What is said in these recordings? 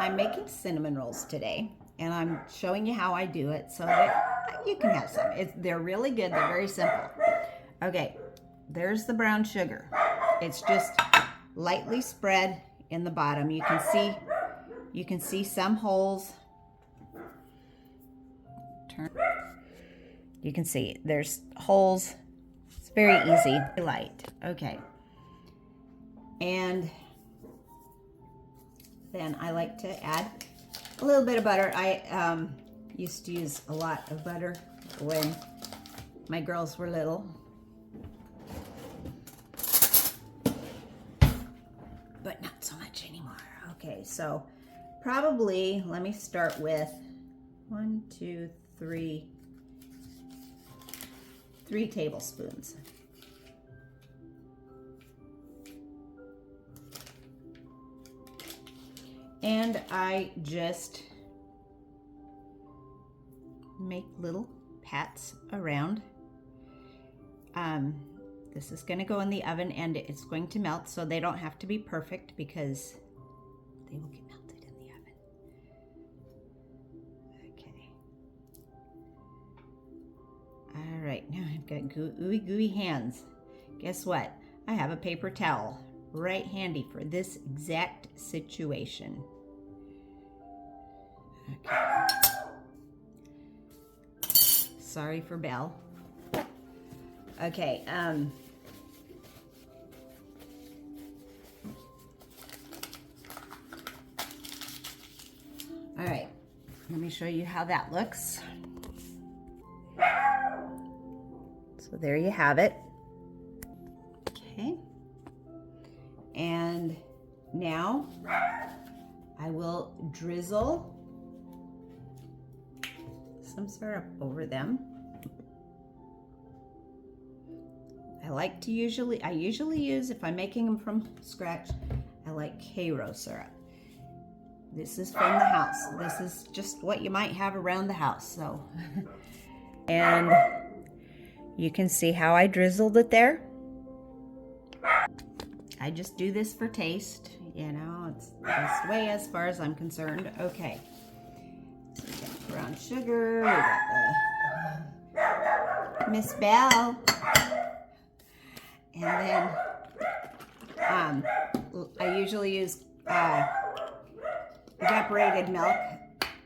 I'm making cinnamon rolls today, and I'm showing you how I do it so that you can have some. They're really good. They're very simple. Okay, there's the brown sugar. It's just lightly spread in the bottom. You can see some holes. You can see there's holes. It's very easy. Light. Okay. And then I like to add a little bit of butter. I used to use a lot of butter when my girls were little. But not so much anymore. Okay, so probably, let me start with 3 tablespoons. And I just make little pats around. This is going to go in the oven and it's going to melt, so they don't have to be perfect because they will get melted in the oven. Okay. All right, now I've got gooey hands. Guess what? I have a paper towel right handy for this exact situation. Okay. Sorry for Belle. Okay, all right, let me show you how that looks. So there you have it. Okay. And now I will drizzle some syrup over them. I usually use, if I'm making them from scratch, I like Cairo syrup. This is from the house. This is just what you might have around the house, so. And you can see how I drizzled it there. I just do this for taste, you know, it's the best way as far as I'm concerned. Okay, so we got brown sugar, we got the Miss Belle, and then I usually use evaporated milk,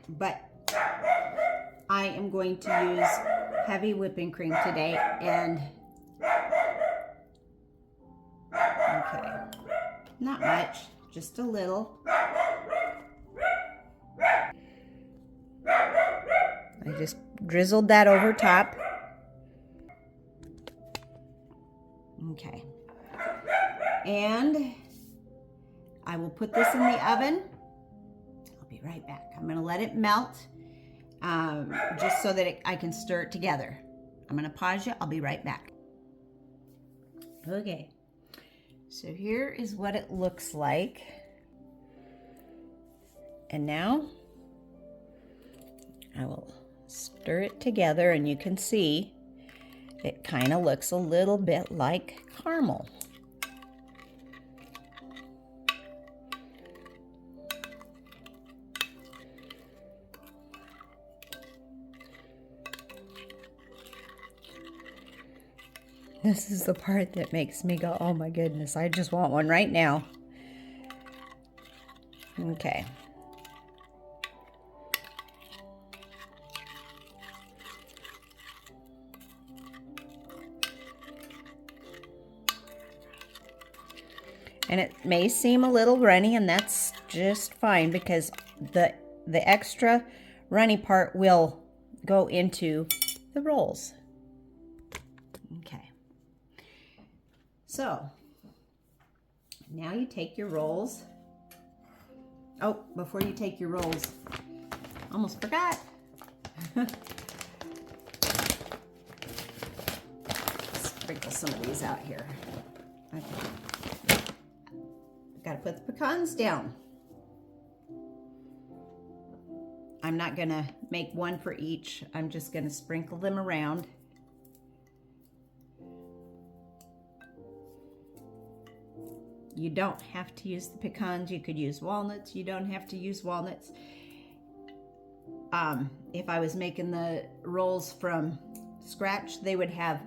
but I am going to use heavy whipping cream today, and okay, not much, just a little. I just drizzled that over top. Okay. And I will put this in the oven. I'll be right back. I'm going to let it melt just so that I can stir it together. I'm going to pause you. I'll be right back. Okay. So here is what it looks like. And now I will stir it together, and you can see it kind of looks a little bit like caramel. This is the part that makes me go, oh my goodness, I just want one right now. Okay. And it may seem a little runny, and that's just fine because the extra runny part will go into the rolls. Okay. So now you take your rolls. Oh, before you take your rolls, almost forgot. Sprinkle some of these out here. Okay. Got to put the pecans down. I'm not going to make one for each. I'm just going to sprinkle them around. You don't have to use the pecans. You could use walnuts. You don't have to use walnuts. If I was making the rolls from scratch, they would have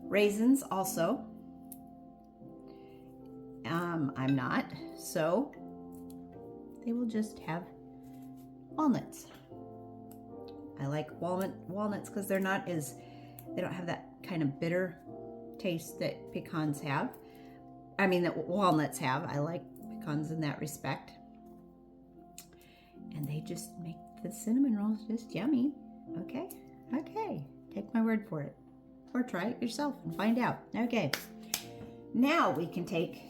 raisins also. I'm not, so they will just have walnuts. I like walnuts because they don't have that kind of bitter taste that pecans have. I mean, that walnuts have. I like pecans in that respect. And they just make the cinnamon rolls just yummy. Okay, take my word for it. Or try it yourself and find out. Okay, now we can take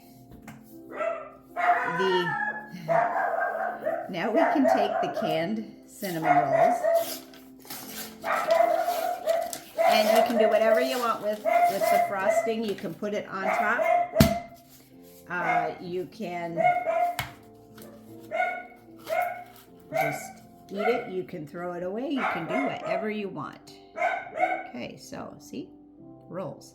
the canned cinnamon rolls. And you can do whatever you want with the frosting. You can put it on top. You can just eat it. You can throw it away. You can do whatever you want. Okay, so see? Rolls.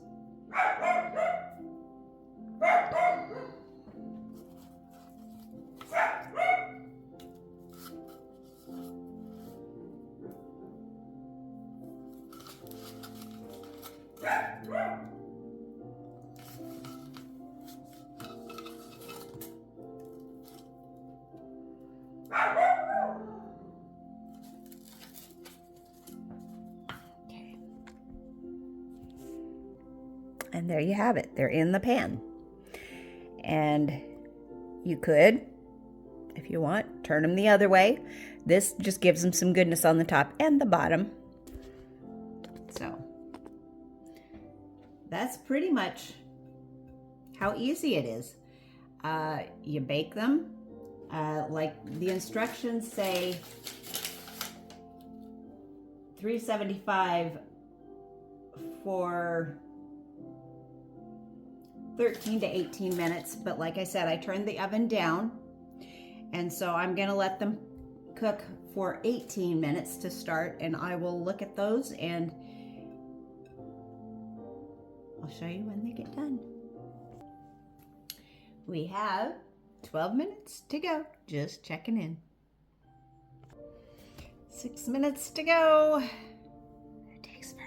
And there you have it. They're in the pan. And you could, if you want, turn them the other way. This just gives them some goodness on the top and the bottom. So that's pretty much how easy it is. You bake them like the instructions say, 375 for 13 to 18 minutes, but like I said, I turned the oven down, and so I'm gonna let them cook for 18 minutes to start, and I will look at those and I'll show you when they get done. We have 12 minutes to go, just checking in. 6 minutes to go. It takes forever.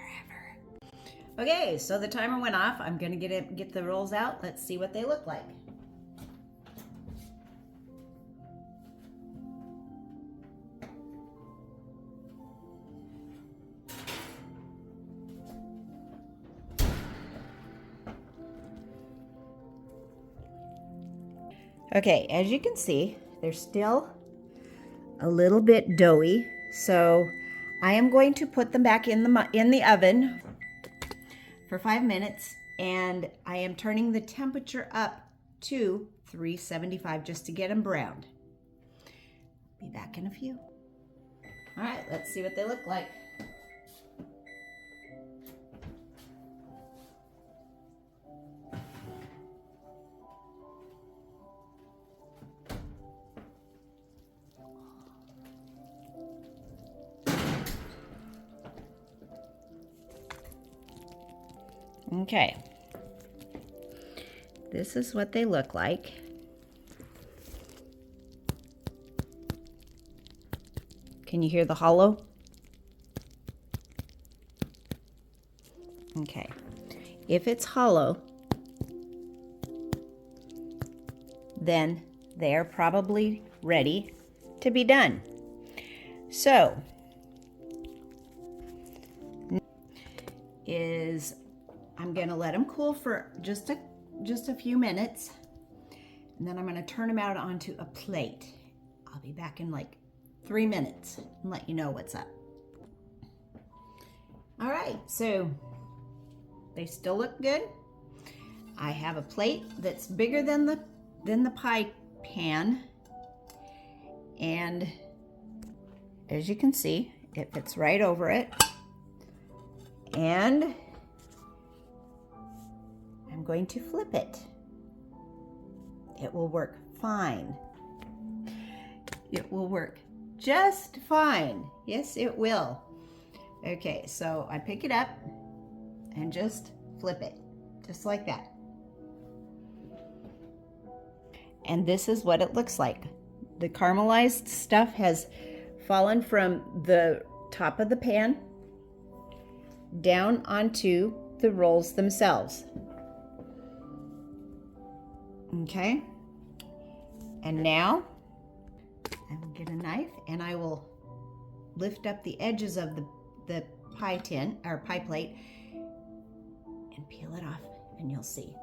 Okay, so the timer went off. I'm gonna get the rolls out. Let's see what they look like. Okay, as you can see, they're still a little bit doughy, so I am going to put them back in the oven for 5 minutes, and I am turning the temperature up to 375 just to get them browned. Be back in a few. All right, let's see what they look like. Okay, this is what they look like. Can you hear the hollow? Okay, if it's hollow, then they're probably ready to be done. So, I'm gonna let them cool for just a few minutes, and then I'm gonna turn them out onto a plate. I'll be back in like 3 minutes and let you know what's up. All right, so they still look good. I have a plate that's bigger than the pie pan, and as you can see, it fits right over it. And I'm going to flip it. It will work fine. It will work just fine. Yes, it will. Okay, so I pick it up and just flip it, just like that. and this is what it looks like. The caramelized stuff has fallen from the top of the pan down onto the rolls themselves. Okay, and now I will get a knife and I will lift up the edges of the pie tin or pie plate and peel it off, and you'll see.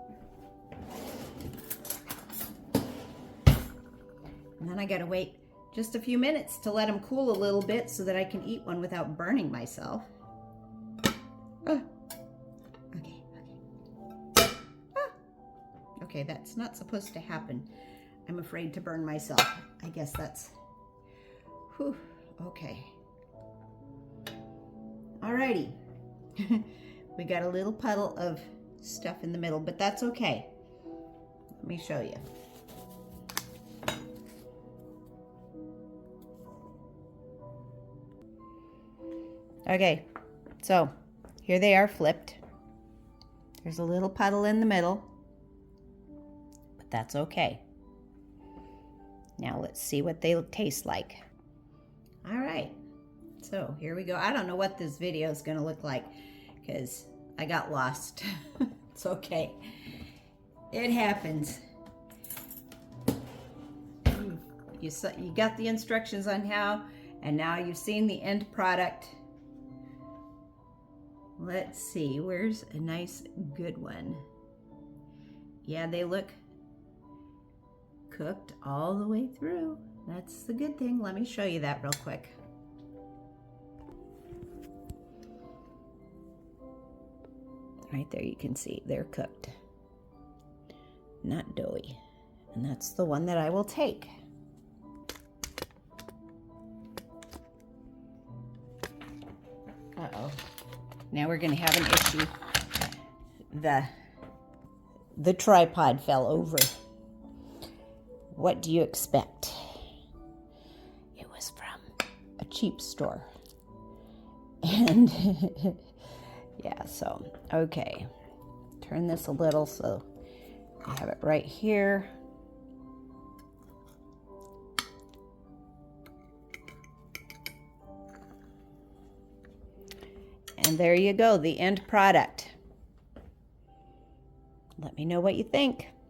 And then I gotta wait just a few minutes to let them cool a little bit so that I can eat one without burning myself. Okay. Okay, that's not supposed to happen. I'm afraid to burn myself. I guess that's, whew, okay. Alrighty. We got a little puddle of stuff in the middle, but that's okay. Let me show you. Okay, so here they are flipped. There's a little puddle in the middle, but that's okay. Now let's see what they taste like. All right, so here we go. I don't know what this video is gonna look like because I got lost. It's okay. It happens. You got the instructions on how, and now you've seen the end product. Let's see, where's a nice good one? Yeah, they look cooked all the way through. That's the good thing. Let me show you that real quick. Right there you can see they're cooked, not doughy. And that's the one that I will take. Uh-oh. Now we're going to have an issue. The tripod fell over. What do you expect? It was from a cheap store. And yeah, so, okay. Turn this a little so I have it right here. And there you go, the end product. Let me know what you think.